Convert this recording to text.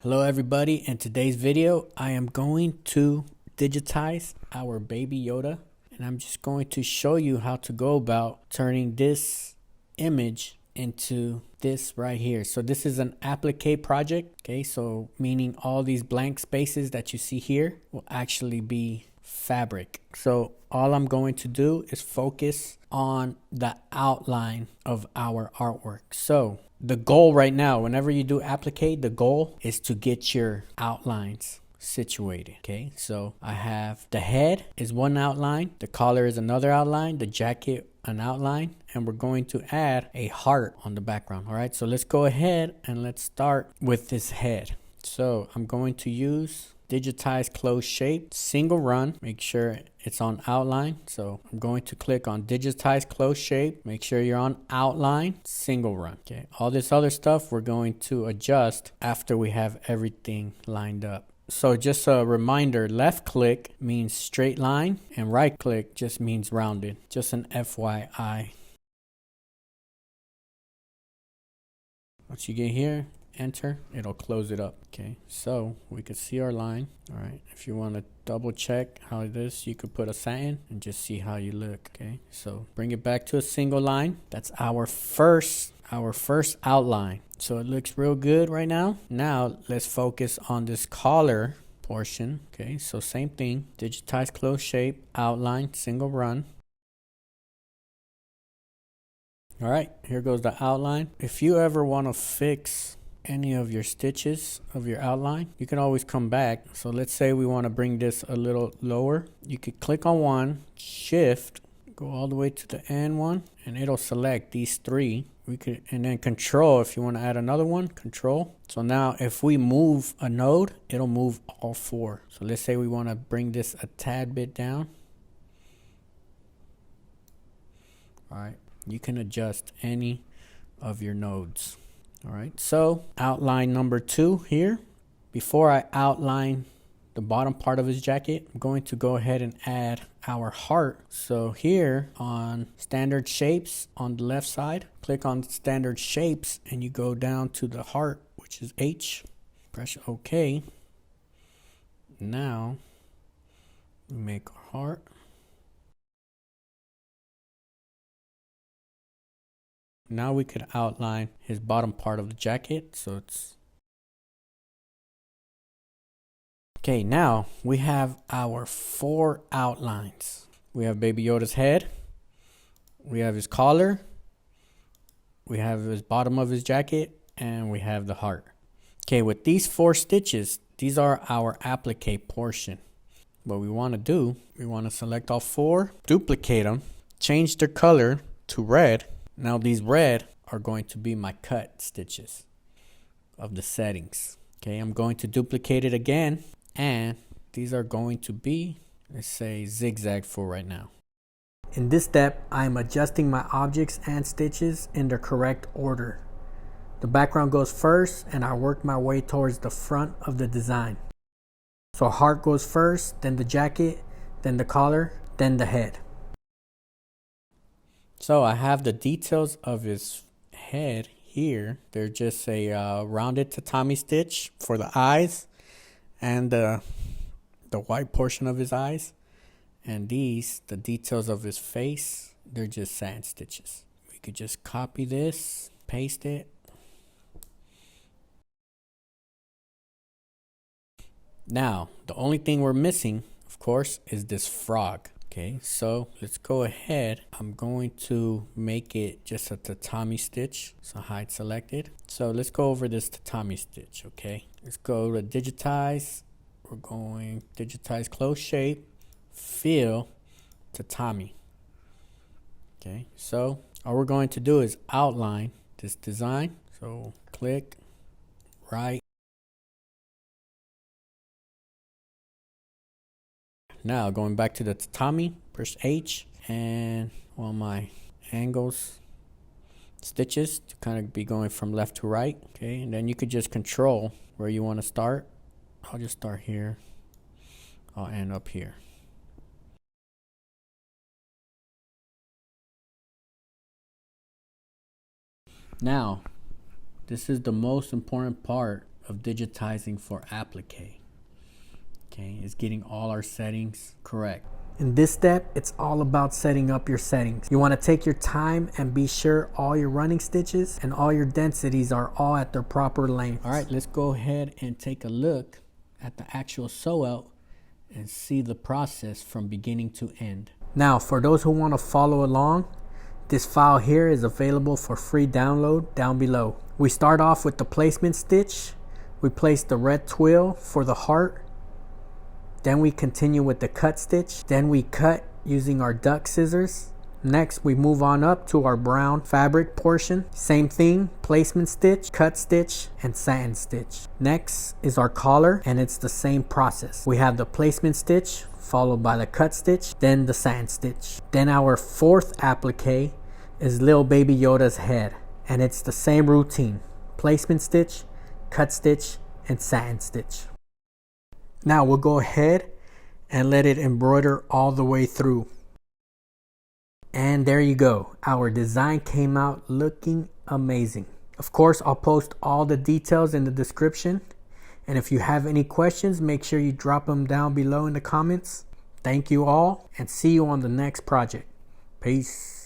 Hello everybody, in today's video I am going to digitize our baby Yoda, and I'm just going to show you how to go about turning this image into this right here. So this is an applique project, okay, so meaning all these blank spaces that you see here will actually be fabric. So all I'm going to do is focus on the outline of our artwork. So the goal right now, whenever you do applique, the goal is to get your outlines situated. Okay, so I have the head is one outline, the collar is another outline, the jacket an outline, and we're going to add a heart on the background. All right, so let's go ahead and let's start with this head. So I'm going to use digitized closed shape, single run, make sure it's on outline. So I'm going to click on digitized closed shape, make sure you're on outline, single run. Okay, all this other stuff we're going to adjust after we have everything lined up. So just a reminder, left click means straight line and right click just means rounded. Just an FYI. Once you get here, enter, it'll close it up. Okay, so we could see our line. All right, if you want to double check how it is, you could put a satin and just see how you look. Okay, so bring it back to a single line. That's our first outline. So it looks real good right now. Now let's focus on this collar portion. Okay, so same thing, digitize closed shape, outline, single run. All right, here goes the outline. If you ever want to fix any of your stitches of your outline, you can always come back. So let's say we want to bring this a little lower. You could click on one, shift, go all the way to the end one, and it'll select these three. We could, and then control if you want to add another one, control. So now if we move a node, it'll move all four. So let's say we want to bring this a tad bit down. All right, you can adjust any of your nodes. All right, so outline number 2 here. Before I outline the bottom part of his jacket, I'm going to go ahead and add our heart. So here on standard shapes on the left side, click on standard shapes and you go down to the heart, which is H. Press OK. Now we make our heart. Now we could outline his bottom part of the jacket. So it's okay. Now we have our 4 outlines. We have Baby Yoda's head. We have his collar. We have his bottom of his jacket, and we have the heart. Okay, with these 4 stitches, these are our applique portion. What we want to do, we want to select all 4, duplicate them, change their color to red. Now these red are going to be my cut stitches of the settings. Okay, I'm going to duplicate it again, and these are going to be, let's say, zigzag for right now. In this step, I am adjusting my objects and stitches in their correct order. The background goes first, and I work my way towards the front of the design. So heart goes first, then the jacket, then the collar, then the head. So I have the details of his head here. They're just a rounded tatami stitch for the eyes and the white portion of his eyes. And these, the details of his face, they're just satin stitches. We could just copy this, paste it. Now, the only thing we're missing, of course, is this frog. Okay, so let's go ahead. I'm going to make it just a tatami stitch. So hide selected. So let's go over this tatami stitch. Okay, let's go to digitize. We're going digitize closed shape, fill, tatami. Okay, so all we're going to do is outline this design. So click, right. Now going back to the tatami, press H, and on my angles stitches to kind of be going from left to right. Okay, and then you could just control where you want to start. I'll just start here. I'll end up here. Now, this is the most important part of digitizing for Applique. Okay, is getting all our settings correct. In this step, it's all about setting up your settings. You want to take your time and be sure all your running stitches and all your densities are all at their proper length. All right, let's go ahead and take a look at the actual sew out and see the process from beginning to end. Now, for those who want to follow along, this file here is available for free download down below. We start off with the placement stitch. We place the red twill for the heart. Then we continue with the cut stitch. Then we cut using our duck scissors. Next, we move on up to our brown fabric portion. Same thing, placement stitch, cut stitch, and satin stitch. Next is our collar, and it's the same process. We have the placement stitch, followed by the cut stitch, then the satin stitch. Then our fourth applique is little baby Yoda's head, and it's the same routine. Placement stitch, cut stitch, and satin stitch. Now we'll go ahead and let it embroider all the way through. And there you go. Our design came out looking amazing. Of course, I'll post all the details in the description. And if you have any questions, make sure you drop them down below in the comments. Thank you all and see you on the next project. Peace.